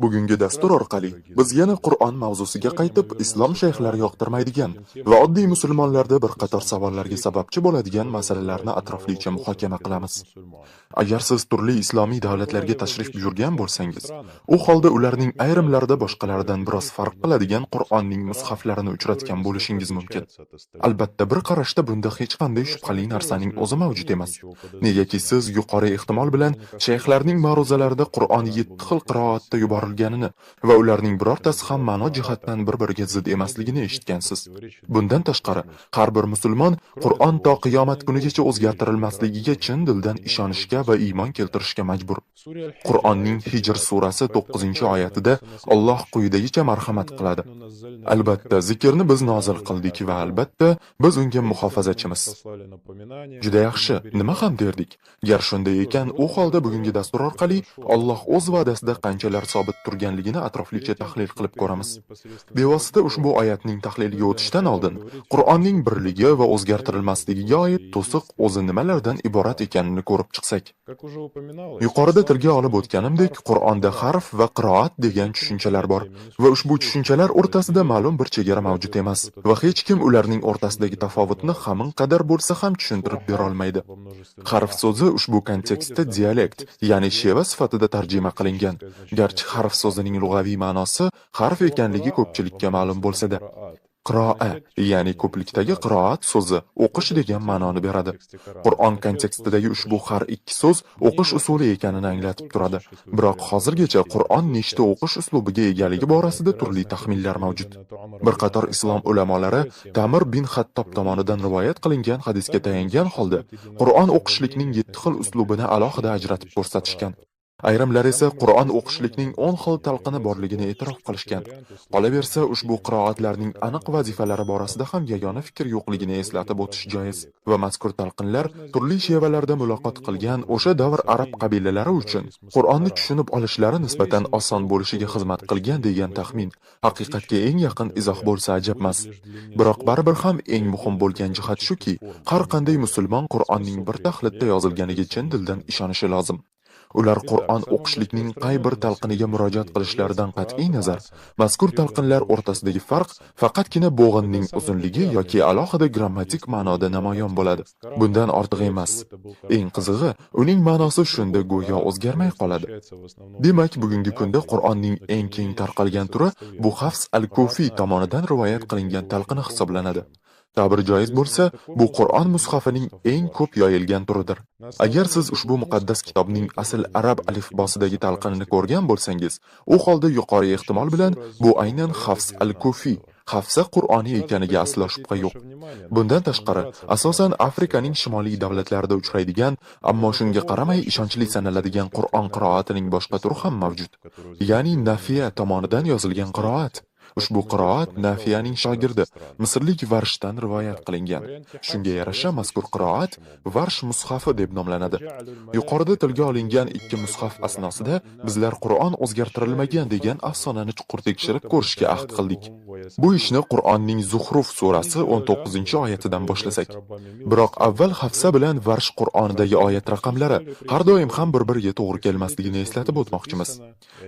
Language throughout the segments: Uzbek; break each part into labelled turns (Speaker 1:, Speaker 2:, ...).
Speaker 1: Bugungi dastur orqali biz yana Qur'on mavzusiga qaytib, islom shayxlari yoqtirmaydigan va oddiy musulmonlarda bir qator savollarga sababchi bo'ladigan masalalarni atroflicha muhokama qilamiz. Agar siz turli islomiy davlatlarga tashrif buyurgan bo'lsangiz, u holda ularning ayrimlarida boshqalaridan biroz farq qiladigan Qur'onning mushaflarini uchratgan bo'lishingiz mumkin. Albatta, bir qarashda bunda hech qanday shubhali narsaning o'zi mavjud emas. Negaki siz yuqori ehtimol bilan shayxlarning ma'ruzalarida Qur'on 7 xil qiroatda yuborilganini va ularning birortasi ham ma'no jihatdan bir-biriga zid emasligini eshitgansiz. Bundan tashqari, har bir musulmon Qur'on to qiyomat kunigacha o'zgartirilmasligiga chin dildan ishonishga va iymon keltirishga majbur. Qur'onning Hijr surasi 9-oyatida Alloh quyidagicha marhamat qiladi. Albatta, zikrni biz nozil qildik va albatta biz unga muhofazachimiz. Juda yaxshi, nima ham derdik? Gar shunday ekan, u holda bugungi dastur orqali Alloh o'z va'dasida qanchalar sobit turganligini atroflicha tahlil qilib ko'ramiz. Bevosita ushbu oyatning tahliliga o'tishdan oldin Qur'onning birligi va o'zgartirilmasligiga oid to'siq o'zi nimalardan iborat ekanini ko'rib chiqsak. Yuqorida tilga olib o'tganimdek, Qur'onda harf va qiroat degan tushunchalar bor va ushbu tushunchalar o'rtasida ma'lum bir chegara mavjud emas va hech kim ularning o'rtasidagi tafovutni hamin qadar bo'lsa ham tushuntirib bera olmaydi. Harf so'zi ushbu kontekstda dialekt, ya'ni sheva sifatida tarjima qilingan. Garchi harf so'zining lug'aviy ma'nosi harf ekanligi ko'pchilikka ma'lum bo'lsa-da, qiroa, ya'ni ko'plikdagi qiroat so'zi o'qish degan ma'noni beradi. Qur'on kontekstidagi ushbu har ikki so'z o'qish usuli ekanini anglatib turadi. Biroq hozirgacha Qur'on nechta o'qish uslubiga egaligi borasida turli taxminlar mavjud. Bir qator islom ulamolari Tamir bin Xattob tomonidan rivoyat qilingan hadisga tayangan holda Qur'on o'qishlikning 7 xil uslubini alohida ajratib ko'rsatishgan. Ayrimlar esa Qur'on o'qishlikning 10 xil talqini borligini e'tirof qilishgan. Qolaversa, ushbu qiroatlarning aniq vazifalari borasida ham yagona fikr yo'qligini eslatib o'tish joiz va mazkur talqinlar turli shevalarda muloqot qilgan o'sha davr arab qabilalari uchun Qur'onni tushunib olishlari nisbatan oson bo'lishiga xizmat qilgan degan taxmin haqiqatga eng yaqin izoh bo'lsa ajab emas. Biroq baribir ham eng muhim bo'lgan jihat shuki, har qanday musulmon Qur'onning bir tahlilda yozilganiga chin dildan ishonishi lozim. Ular Qur'on o'qishlikning qay bir talqiniga murojaat qilishlaridan qat'iy nazar, mazkur talqinlar o'rtasidagi farq faqatgina bo'g'inning uzunligi yoki alohida grammatik ma'noda namoyon bo'ladi. Bundan ortiq emas. Eng qizig'i, uning ma'nosi shunda go'yo o'zgarmay qoladi. Demak, bugungi kunda Qur'onning eng keng tarqalgan turi bu Hafs al-Kufi tomonidan rivoyat qilingan talqini hisoblanadi. Ta'bir joiz bo'lsa, bu Qur'on mushafining eng ko'p yoyilgan turidir. Agar siz ushbu muqaddas kitobning asl arab alifbosidagi talqinini ko'rgan bo'lsangiz, u holda yuqori ehtimol bilan bu aynan Hafs al-Kufi, Hafsa Qur'oniy ekaniga aslo shubha yo'q. Bundan tashqari, asosan Afrikaning shimoliy davlatlarida uchraydigan, ammo shunga qaramay ishonchli sanaladigan Qur'on qiroatining boshqa turi ham mavjud. Ya'ni Nafiya tomonidan yozilgan qiroat. Ushbu qiroat Nafiyaning shogirdi Misrlik Varshdan rivoyat qilingan. Shunga yarasha mazkur qiroat Varsh mushafi deb nomlanadi. Yuqorida tilga olingan ikki mushaf asnosida bizlar Qur'on o'zgartirilmagan degan afsonani chuqur tekshirib ko'rishga ahd qildik. Bu ishni Qur'onning Zuhruf surasi 19-oyatidan boshlasak. Biroq avval Hafsa bilan Varsh Qur'onidagi oyat raqamlari har doim ham bir-biriga to'g'ri kelmasligini eslatib o'tmoqchimiz.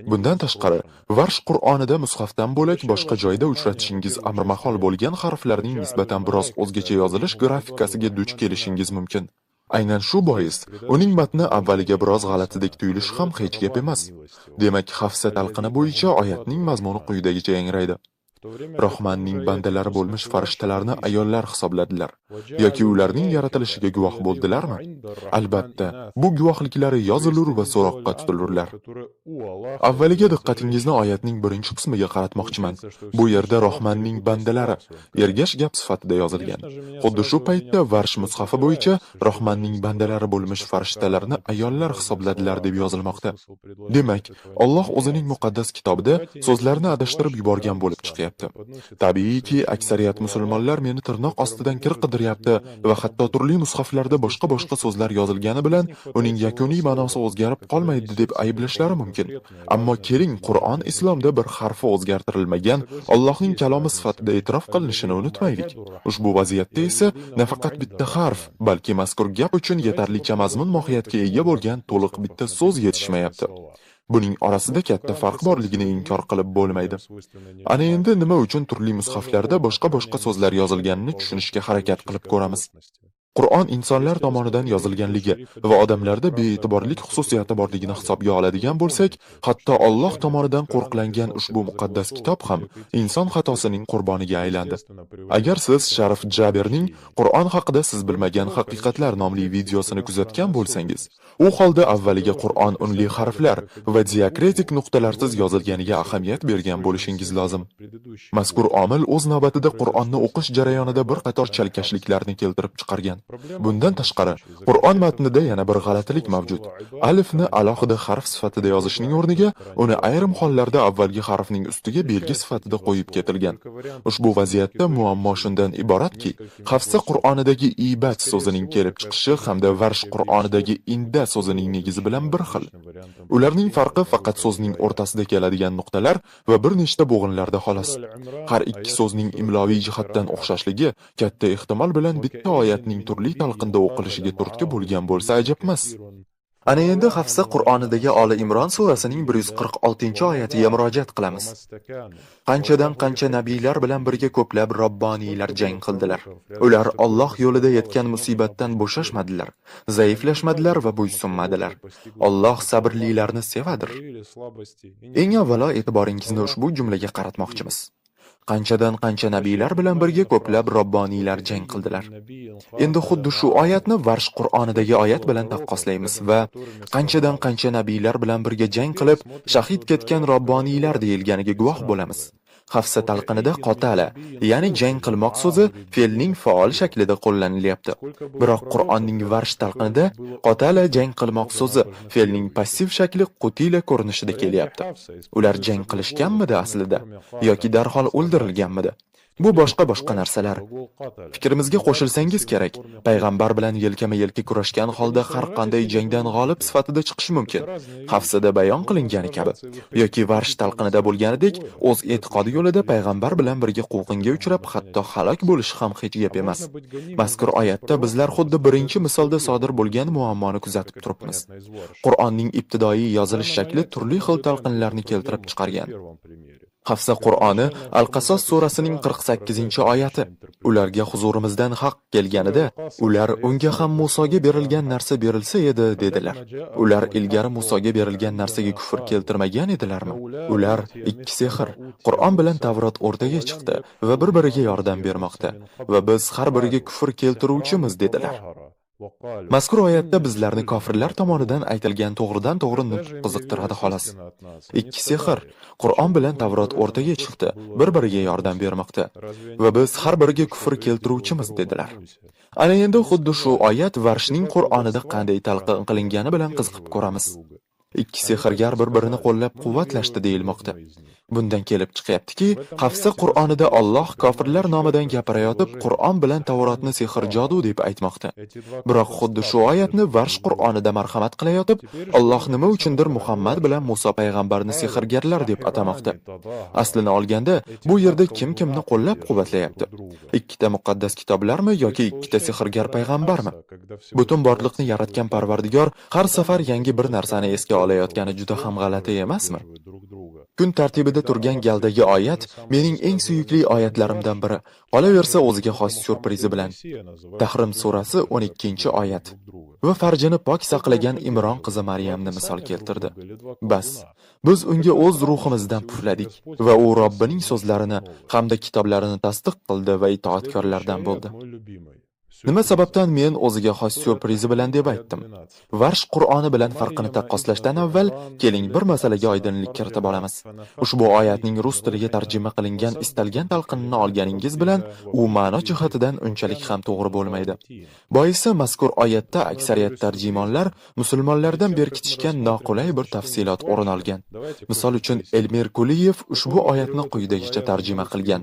Speaker 1: Bundan tashqari, Varsh Qur'onida mushafdan bo'lak boshqa joyda uchratishingiz amr-mahol bo'lgan harflarning nisbatan biroz o'zgacha yozilish grafikasiga duch kelishingiz mumkin. Aynan shu bois, uning matni avvaliga biroz g'alatidek tuyulishi ham hech gap emas. Demak, Hafsa talqini bo'yicha oyatning mazmuni quyidagicha yangraydi. Rahmanning bandalari bo'lmish farishtalarni ayollar hisobladilar yoki ularning yaratilishiga guvoh bo'ldilarmi? Albatta, bu guvohliklari yozilur va so'roqqa tutilurlar. Avvaliga diqqatingizni oyatning birinchi qismiga qaratmoqchiman. Bu yerda Rahmanning bandalari ergash gap sifatida yozilgan. Xuddi shu paytda Varsh mushafi bo'yicha Rahmanning bandalari bo'lmish farishtalarni ayollar hisobladilar deb yozilmoqda. Demak, Alloh o'zining muqaddas kitobida so'zlarni adashtirib yuborgan bo'lib chiqyapti. Tabiiyki, aksariyat musulmonlar meni tirnoq ostidan kir qidiryapti va hatto turli mushaflarda boshqa so'zlar yozilgani bilan uning yakuniy ma'nosi o'zgarib qolmaydi deb ayblashlari mumkin. Ammo keling, Qur'on islomda bir harfi o'zgartirilmagan Allohning kalomi sifatida e'tirof qilinishini unutmaylik. Ushbu vaziyatda esa nafaqat bitta harf, balki mazkur gap uchun yetarlicha mazmun mohiyatga ega bo'lgan to'liq bitta so'z yetishmayapti. Buning orasida katta farq borligini inkor qilib bo'lmaydi. Ana endi nima uchun turli mushaflarda boshqa so'zlar yozilganini tushunishga harakat qilib ko'ramiz. Qur'on insonlar tomonidan yozilganligi va odamlarda be'tiborlik xususiyati borligini hisobga oladigan bo'lsak, hatto Alloh tomonidan qo'riqlangan ushbu muqaddas kitob ham inson xatosining qurboniga aylandi. Agar siz Sharif Jaberning Qur'on haqida siz bilmagan haqiqatlar nomli videosini kuzatgan bo'lsangiz, u holda avvaliga Qur'on unli harflar va diakritik nuqtalarsiz yozilganiga ahamiyat bergan bo'lishingiz lozim. Mazkur omil o'z navbatida Qur'onni o'qish jarayonida bir qator chalkashliklarni keltirib chiqargan. Bundan tashqari, Qur'on matnida yana bir g'alatilik mavjud. Alifni alohida harf sifatida yozishning o'rniga, uni ayrim hollarda avvalgi harfning ustiga belgi sifatida qo'yib ketilgan. Ushbu vaziyatda muammo shundan iboratki, Hafsa Qur'onidagi ibat so'zining kelib chiqishi hamda Varsh Qur'onidagi inda so'zining negizi bilan bir xil. Ularning farqi faqat so'zning o'rtasida keladigan nuqtalar va bir nechta bo'g'inlarda xolos. Har ikki so'zning imloviy jihatdan o'xshashligi katta ehtimol bilan bitta oyatning turli talqinda o'qilishiga turtki bo'lgan bo'lsa ajab emas. Ana endi Hafsa Qur'onidagi Oli Imron surasining 146-oyatiga murojaat qilamiz. Qanchadan qancha nabiylar bilan birga ko'plab robboniylar jang qildilar. Ular Alloh yo'lida yetgan musibatdan bo'shashmadilar, zaiflashmadilar va bo'ysunmadilar. Alloh sabrlilarni sevadir. Eng avvalo e'tiboringizni ushbu jumlaga qaratmoqchimiz. Qanchadan qancha nabiylar bilan birga ko'plab robboniylar jang qildilar. Endi xuddi shu oyatni Varsh Qur'onidagi oyat bilan taqqoslaymiz va qanchadan qancha nabiylar bilan birga jang qilib shahid ketgan robboniylar deyilganiga guvoh bo'lamiz. Hafsa talqinida qotala, ya'ni jang qilmoq so'zi fe'lning faol shaklida qo'llanilyapti. Biroq Qur'onning Varsh talqinida qotala jang qilmoq so'zi fe'lning passiv shakli qutila ko'rinishida kelyapti. Ular jang qilishganmidi aslida yoki darhol o'ldirilganmidi? Bu boshqa narsalar. Fikrimizga qo'shilsangiz kerak, payg'ambar bilan yelkama-yelka kurashgan holda har qanday jangdan g'olib sifatida chiqish mumkin. Hafsada bayon qilingani kabi yoki Varsh talqinida bo'lganidek, o'z e'tiqodi yo'lida payg'ambar bilan birga quvg'inga uchrab, hatto halok bo'lish ham hech gap emas. Mazkur oyatda bizlar xuddi birinchi misolda sodir bo'lgan muammoni kuzatib turibmiz. Qur'onning ibtidoiy yozilish shakli turli xil talqinlarni keltirib chiqargan. Hafsa Qur'oni Al-Qasos surasining 48-oyati. Ularga huzurimizdan haq kelganida, ular unga ham Musoga berilgan narsa berilsa edi dedilar. Ular ilgari Musoga berilgan narsaga kufr keltirmagan edilarmi? Ular ikki sehr, Qur'on bilan Tavrot o'rtaga chiqdi va bir-biriga yordam bermoqda va biz har biriga kufr keltiruvchimiz dedilar. Mazkur oyatda bizlarni kofirlar tomonidan aytilgan to'g'ridan-to'g'ri nutq qiziqtiradi xolos. Ikki sehr, Qur'on bilan Tavrot o'rtaga chiqdi, bir-biriga yordam bermoqda va biz har biriga kufr keltiruvchimiz dedilar. Ana endi xuddi shu oyat Varshning Qur'onida qanday talqin qilingani bilan qiziqib ko'ramiz. Ikki sehrgar bir-birini qo'llab-quvvatlashdi deyilmoqda. Bundan kelib chiqyaptiki, Hafsa Qur'onida Alloh kofirlar nomidan gapirayotib, Qur'on bilan Tavrotni sehr jodu deb aytmoqda. Biroq xuddi shu oyatni Varsh Qur'onida marhamat qilayotib, Alloh nima uchundir Muhammad bilan Musa payg'ambarni sehrgarlar deb atamoqda. Aslini olganda, bu yerda kim kimni qo'llab-quvvatlayapti? Ikkita muqaddas kitoblarmi yoki ikkita sehrgar payg'ambarmi? Butun borliqni yaratgan Parvardigor har safar yangi bir narsani esga olayotgani juda ham g'alati emasmi? Kun tartibida turgan galdagi oyat mening eng suyukli oyatlarimdan biri. Qolaversa o'ziga xos syurprizi bilan. Tahrim surasi 12-oyat. Va farjini pok saqlagan Imron qizi Maryamni misol keltirdi. Bas, biz unga o'z ruhimizdan pufladik va u Robbining so'zlarini hamda kitoblarini tasdiq qildi va itoatkorlardan bo'ldi. Nima sababdan men o'ziga xos syurprizi bilan deb aytdim? Varsh Qur'oni bilan farqini taqqoslashdan avval keling bir masalaga oydinlik kiritib olamiz. Ushbu oyatning rus tiliga tarjima qilingan istalgan talqinini olganingiz bilan u ma'no jihatidan unchalik ham to'g'ri bo'lmaydi. Boisi mazkur oyatda aksariyat tarjimonlar musulmonlardan berkitishgan noqulay bir tafsilot o'rin olgan. Misol uchun Elmir Kuliyev ushbu oyatni quyidagicha tarjima qilgan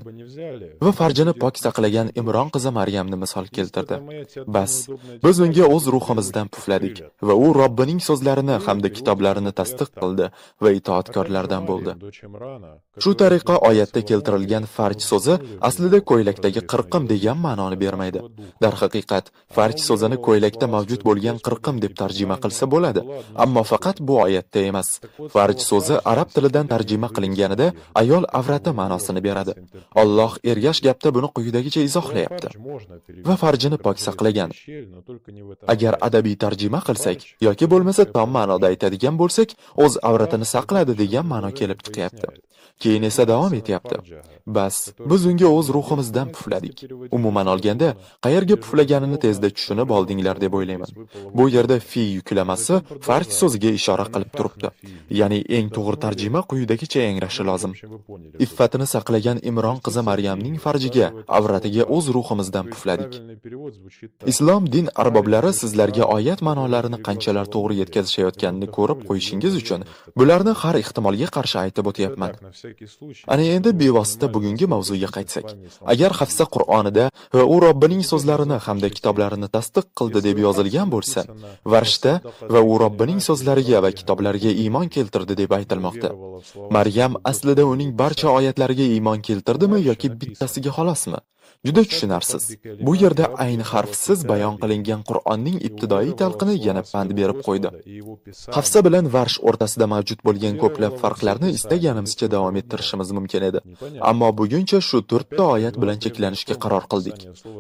Speaker 1: va farjini pok saqlagan Imron qizi Maryamni misol keltirdi. berdi. Bas, biz unga o'z ruhimizdan pufladik va u Robbining so'zlarini hamda kitoblarini tasdiq qildi va itoatkorlardan bo'ldi. Shu tariqa oyatda keltirilgan farj so'zi aslida ko'ylakdagi qirqim degan ma'noni bermaydi. Darhaqiqat, farj so'zini ko'ylakda mavjud bo'lgan qirqim deb tarjima qilsa bo'ladi, ammo faqat bu oyatda emas. Farj so'zi arab tilidan tarjima qilinganida ayol avrati ma'nosini beradi. Alloh ergash gapda buni quyidagicha izohlayapti: va farjini pok saqlagan. Agar adabiy tarjima qilsak yoki bo'lmasa tom ma'noda aytadigan bo'lsak, o'z avratini saqladi degan ma'no kelib chiqyapti. Keyin esa davom etyapti: bas, biz unga o'z ruhimizdan pufladik. Umuman olganda, qayerga puflaganini tezda tushunib oldinglar deb o'ylayman. Bu yerda fi yuklamasi farj so'ziga ishora qilib turibdi. Ya'ni eng to'g'ri tarjima quyidagicha yangrashi lozim: iffatini saqlagan Imron qizi Maryamning farjiga, avratiga o'z ruhimizdan pufladik. Islom din arboblari sizlarga oyat ma'nolarini qanchalar to'g'ri yetkazishayotganini ko'rib qo'yishingiz uchun bularni har ehtimolga qarshi aytib o'tyapman. Ana endi bevosita bugungi mavzuga qaytsak. Agar Hafsa Qur'onida va u Robbining so'zlarini hamda kitoblarini tasdiq qildi deb yozilgan bo'lsa, Varshda va u Robbining so'zlariga va kitoblariga iymon keltirdi deb aytilmoqda. Maryam aslida uning barcha oyatlariga iymon keltirdimi yoki bittasiga xolosmi? Juda tushunarsiz. Bu yerda ayni harfsiz bayon qilingan Qur'onning ibtidoiy talqini yana pand berib qo'ydi. Hafsa bilan Varsh o'rtasida mavjud bo'lgan ko'plab farqlarni istaganimizcha davom ettirishimiz mumkin edi. Ammo buguncha shu 4 ta oyat bilan cheklanishga qaror qildik.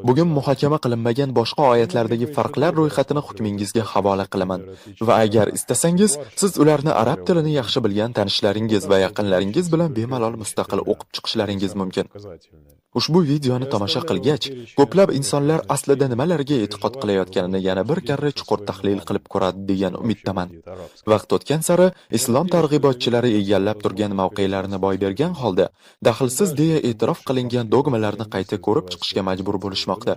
Speaker 1: Bugun muhokama qilinmagan boshqa oyatlardagi farqlar ro'yxatini hukmingizga havola qilaman va agar istasangiz, siz ularni arab tilini yaxshi bilgan tanishlaringiz va yaqinlaringiz bilan bemalol mustaqil o'qib chiqishlaringiz mumkin. Ushbu videoni tomosha qilgach, ko'plab insonlar aslida nimalarga e'tiqod qilayotganini yana bir karra chuqur tahlil qilib ko'radi degan umiddaman. Vaqt o'tgan sari islom targ'ibotchilari egallab turgan mavqelarini boy bergan holda, daxlsiz deya e'tirof qilingan dogmalarni qayta ko'rib chiqishga majbur bo'lishmoqda.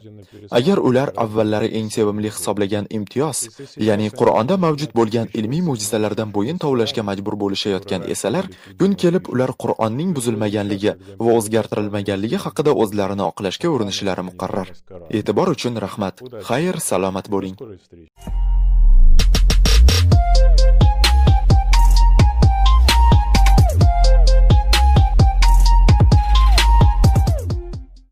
Speaker 1: Agar ular avvallari eng sevimli hisoblagan imtiyoz, ya'ni Qur'onda mavjud bo'lgan ilmiy mo'jizalardan bo'yin tovlashga majbur bo'lishayotgan esalar, kun kelib ular Qur'onning buzilmaganligi va o'zgartirilmaganligi haqida o'zlarini oqlashga urinishlari muqarrar. E'tibor uchun rahmat. Xayr, salomat bo'ling.